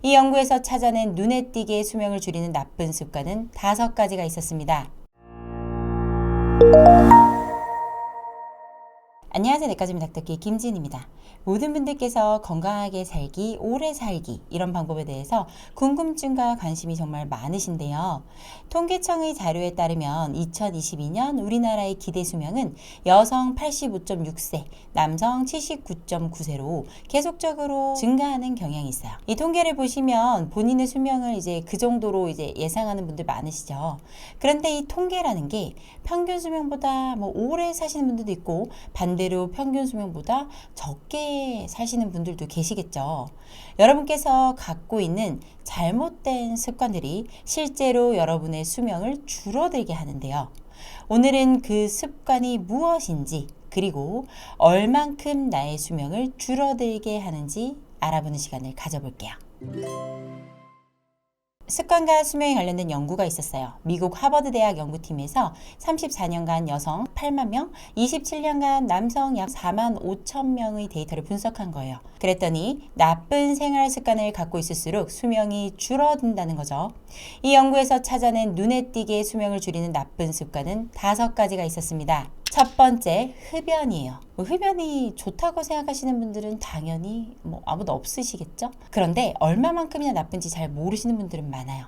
이 연구에서 찾아낸 눈에 띄게 수명을 줄이는 나쁜 습관은 5가지가 있었습니다. 안녕하세요. 내과점 닥터키 김진입니다. 모든 분들께서 건강하게 살기, 오래 살기 이런 방법에 대해서 궁금증과 관심이 정말 많으신데요. 통계청의 자료에 따르면 2022년 우리나라의 기대 수명은 여성 85.6세, 남성 79.9세로 계속적으로 증가하는 경향이 있어요. 이 통계를 보시면 본인의 수명을 이제 그 정도로 이제 예상하는 분들 많으시죠. 그런데 이 통계라는 게 평균 수명보다 오래 사시는 분들도 있고 반대로 평균 수명보다 적게 사시는 분들도 계시겠죠. 여러분께서 갖고 있는 잘못된 습관들이 실제로 여러분의 수명을 줄어들게 하는데요. 오늘은 그 습관이 무엇인지 그리고 얼만큼 나의 수명을 줄어들게 하는지 알아보는 시간을 가져볼게요. 습관과 수명에 관련된 연구가 있었어요. 미국 하버드 대학 연구팀에서 34년간 여성 8만 명, 27년간 남성 약 4만 5천 명의 데이터를 분석한 거예요. 그랬더니 나쁜 생활 습관을 갖고 있을수록 수명이 줄어든다는 거죠. 이 연구에서 찾아낸 눈에 띄게 수명을 줄이는 나쁜 습관은 5가지가 있었습니다. 첫 번째, 흡연이에요. 흡연이 좋다고 생각하시는 분들은 당연히 아무도 없으시겠죠? 그런데 얼마만큼이나 나쁜지 잘 모르시는 분들은 많아요.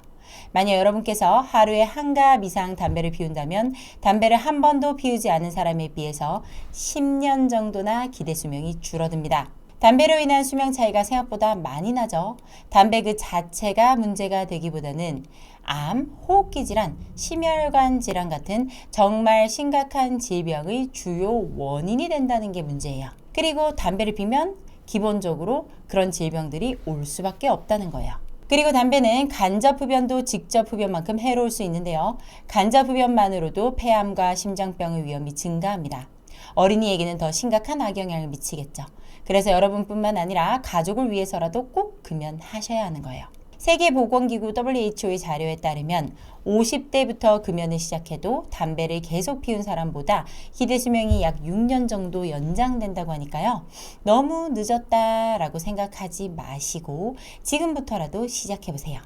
만약 여러분께서 하루에 1갑 이상 담배를 피운다면 담배를 한 번도 피우지 않은 사람에 비해서 10년 정도나 기대 수명이 줄어듭니다. 담배로 인한 수명 차이가 생각보다 많이 나죠. 담배 그 자체가 문제가 되기보다는 암, 호흡기 질환, 심혈관 질환 같은 정말 심각한 질병의 주요 원인이 된다는 게 문제예요. 그리고 담배를 피면 기본적으로 그런 질병들이 올 수밖에 없다는 거예요. 그리고 담배는 간접 흡연도 직접 흡연만큼 해로울 수 있는데요. 간접 흡연만으로도 폐암과 심장병의 위험이 증가합니다. 어린이에게는 더 심각한 악영향을 미치겠죠. 그래서 여러분뿐만 아니라 가족을 위해서라도 꼭 금연하셔야 하는 거예요. 세계보건기구 WHO의 자료에 따르면 50대부터 금연을 시작해도 담배를 계속 피운 사람보다 기대 수명이 약 6년 정도 연장된다고 하니까요. 너무 늦었다라고 생각하지 마시고 지금부터라도 시작해보세요.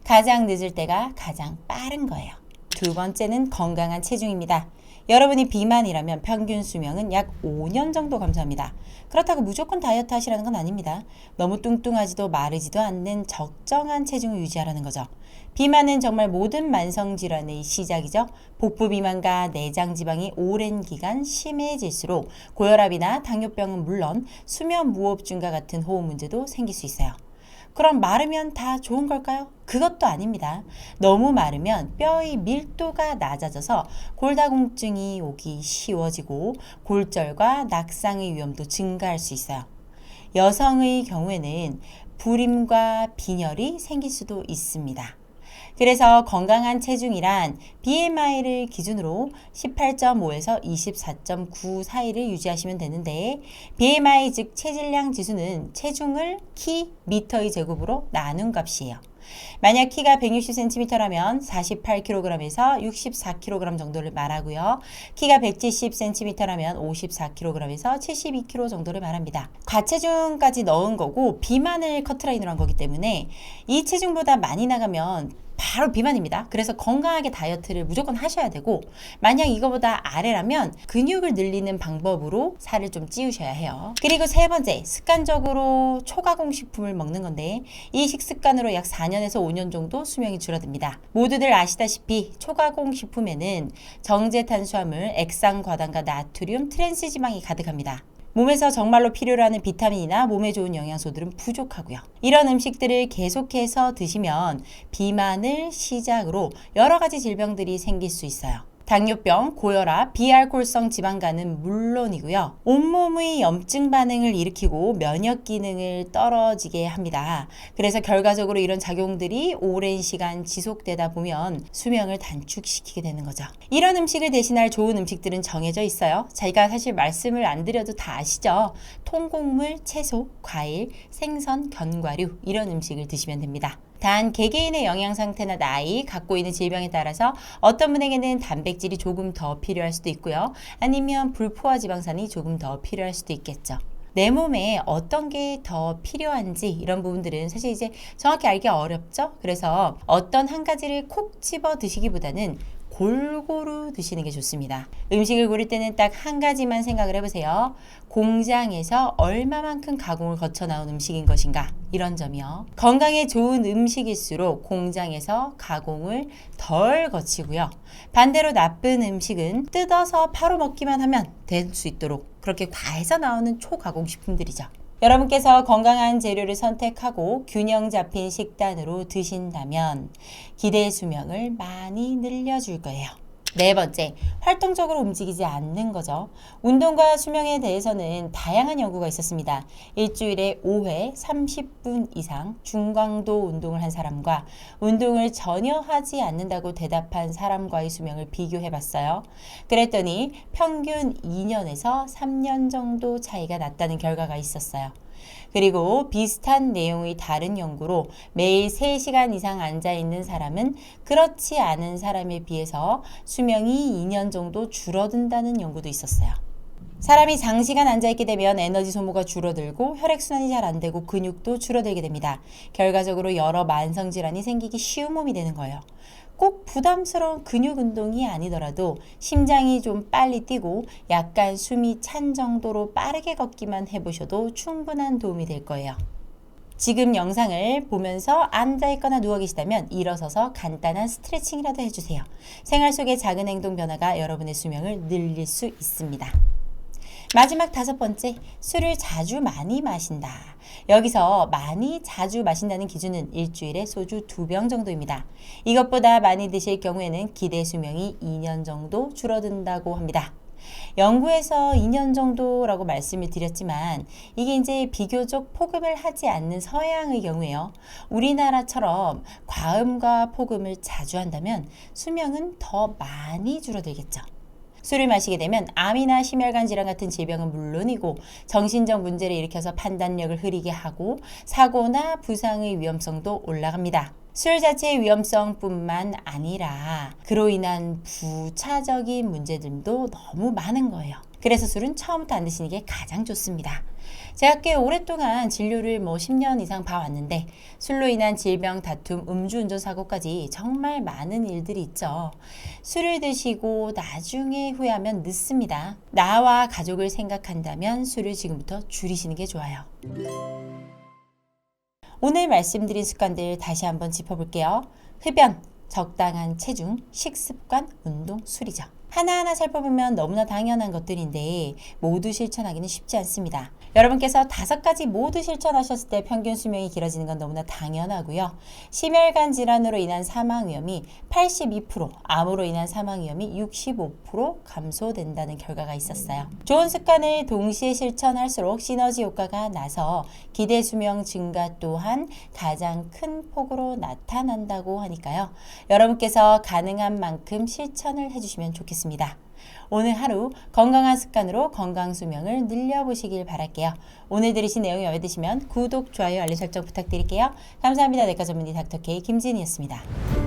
가장 늦을 때가 가장 빠른 거예요. 두 번째는 건강한 체중입니다. 여러분이 비만이라면 평균 수명은 약 5년 정도 감소합니다. 그렇다고 무조건 다이어트 하시라는 건 아닙니다. 너무 뚱뚱하지도 마르지도 않는 적정한 체중을 유지하라는 거죠. 비만은 정말 모든 만성질환의 시작이죠. 복부 비만과 내장 지방이 오랜 기간 심해질수록 고혈압이나 당뇨병은 물론 수면 무호흡증과 같은 호흡 문제도 생길 수 있어요. 그럼 마르면 다 좋은 걸까요? 그것도 아닙니다. 너무 마르면 뼈의 밀도가 낮아져서 골다공증이 오기 쉬워지고 골절과 낙상의 위험도 증가할 수 있어요. 여성의 경우에는 불임과 빈혈이 생길 수도 있습니다. 그래서 건강한 체중이란 BMI를 기준으로 18.5에서 24.9 사이를 유지하시면 되는데 BMI 즉 체질량 지수는 체중을 키 미터의 제곱으로 나눈 값이에요. 만약 키가 160cm라면 48kg에서 64kg 정도를 말하고요. 키가 170cm라면 54kg에서 72kg 정도를 말합니다. 과체중까지 넣은 거고 비만을 커트라인으로 한 거기 때문에 이 체중보다 많이 나가면 바로 비만입니다. 그래서 건강하게 다이어트를 무조건 하셔야 되고 만약 이거보다 아래라면 근육을 늘리는 방법으로 살을 좀 찌우셔야 해요. 그리고 세 번째, 습관적으로 초가공 식품을 먹는 건데 이 식습관으로 약 4년에서 5년 정도 수명이 줄어듭니다. 모두들 아시다시피 초가공 식품에는 정제 탄수화물, 액상과당과 나트륨, 트랜스지방이 가득합니다. 몸에서 정말로 필요로 하는 비타민이나 몸에 좋은 영양소들은 부족하고요. 이런 음식들을 계속해서 드시면 비만을 시작으로 여러 가지 질병들이 생길 수 있어요. 당뇨병, 고혈압, 비알코올성 지방간은 물론이고요. 온몸의 염증 반응을 일으키고 면역 기능을 떨어지게 합니다. 그래서 결과적으로 이런 작용들이 오랜 시간 지속되다 보면 수명을 단축시키게 되는 거죠. 이런 음식을 대신할 좋은 음식들은 정해져 있어요. 제가 사실 말씀을 안 드려도 다 아시죠? 통곡물, 채소, 과일, 생선, 견과류 이런 음식을 드시면 됩니다. 단 개개인의 영양 상태나 나이, 갖고 있는 질병에 따라서 어떤 분에게는 단백질이 조금 더 필요할 수도 있고요. 아니면 불포화 지방산이 조금 더 필요할 수도 있겠죠. 내 몸에 어떤 게 더 필요한지 이런 부분들은 사실 이제 정확히 알기 어렵죠. 그래서 어떤 한 가지를 콕 집어 드시기보다는 골고루 드시는 게 좋습니다. 음식을 고를 때는 딱 한 가지만 생각을 해보세요. 공장에서 얼마만큼 가공을 거쳐 나온 음식인 것인가 이런 점이요. 건강에 좋은 음식일수록 공장에서 가공을 덜 거치고요. 반대로 나쁜 음식은 뜯어서 바로 먹기만 하면 될 수 있도록 그렇게 과해서 나오는 초가공식품들이죠. 여러분께서 건강한 재료를 선택하고 균형 잡힌 식단으로 드신다면 기대 수명을 많이 늘려줄 거예요. 네 번째, 활동적으로 움직이지 않는 거죠. 운동과 수명에 대해서는 다양한 연구가 있었습니다. 일주일에 5회 30분 이상 중강도 운동을 한 사람과 운동을 전혀 하지 않는다고 대답한 사람과의 수명을 비교해 봤어요. 그랬더니 평균 2년에서 3년 정도 차이가 났다는 결과가 있었어요. 그리고 비슷한 내용의 다른 연구로 매일 3시간 이상 앉아있는 사람은 그렇지 않은 사람에 비해서 수명이 2년 정도 줄어든다는 연구도 있었어요. 사람이 장시간 앉아있게 되면 에너지 소모가 줄어들고 혈액순환이 잘 안 되고 근육도 줄어들게 됩니다. 결과적으로 여러 만성질환이 생기기 쉬운 몸이 되는 거예요. 꼭 부담스러운 근육 운동이 아니더라도 심장이 좀 빨리 뛰고 약간 숨이 찬 정도로 빠르게 걷기만 해보셔도 충분한 도움이 될 거예요. 지금 영상을 보면서 앉아있거나 누워 계시다면 일어서서 간단한 스트레칭이라도 해주세요. 생활 속의 작은 행동 변화가 여러분의 수명을 늘릴 수 있습니다. 마지막 5번째, 술을 자주 많이 마신다. 여기서 많이 자주 마신다는 기준은 일주일에 소주 2병 정도입니다. 이것보다 많이 드실 경우에는 기대 수명이 2년 정도 줄어든다고 합니다. 연구에서 2년 정도라고 말씀을 드렸지만 이게 이제 비교적 폭음을 하지 않는 서양의 경우에요. 우리나라처럼 과음과 폭음을 자주 한다면 수명은 더 많이 줄어들겠죠. 술을 마시게 되면 암이나 심혈관 질환 같은 질병은 물론이고 정신적 문제를 일으켜서 판단력을 흐리게 하고 사고나 부상의 위험성도 올라갑니다. 술 자체의 위험성뿐만 아니라 그로 인한 부차적인 문제들도 너무 많은 거예요. 그래서 술은 처음부터 안 드시는 게 가장 좋습니다. 제가 꽤 오랫동안 진료를 10년 이상 봐왔는데 술로 인한 질병, 다툼, 음주운전 사고까지 정말 많은 일들이 있죠. 술을 드시고 나중에 후회하면 늦습니다. 나와 가족을 생각한다면 술을 지금부터 줄이시는 게 좋아요. 오늘 말씀드린 습관들 다시 한번 짚어볼게요. 흡연, 적당한 체중, 식습관, 운동, 술이죠. 하나하나 살펴보면 너무나 당연한 것들인데 모두 실천하기는 쉽지 않습니다. 여러분께서 5가지 모두 실천하셨을 때 평균 수명이 길어지는 건 너무나 당연하고요. 심혈관 질환으로 인한 사망 위험이 82%, 암으로 인한 사망 위험이 65% 감소된다는 결과가 있었어요. 좋은 습관을 동시에 실천할수록 시너지 효과가 나서 기대 수명 증가 또한 가장 큰 폭으로 나타난다고 하니까요. 여러분께서 가능한 만큼 실천을 해주시면 좋겠습니다. 오늘 하루 건강한 습관으로 건강 수명을 늘려보시길 바랄게요. 오늘 들으신 내용이 마음에 드시면 구독, 좋아요, 알림 설정 부탁드릴게요. 감사합니다. 내과 전문의 닥터 K 김진희였습니다.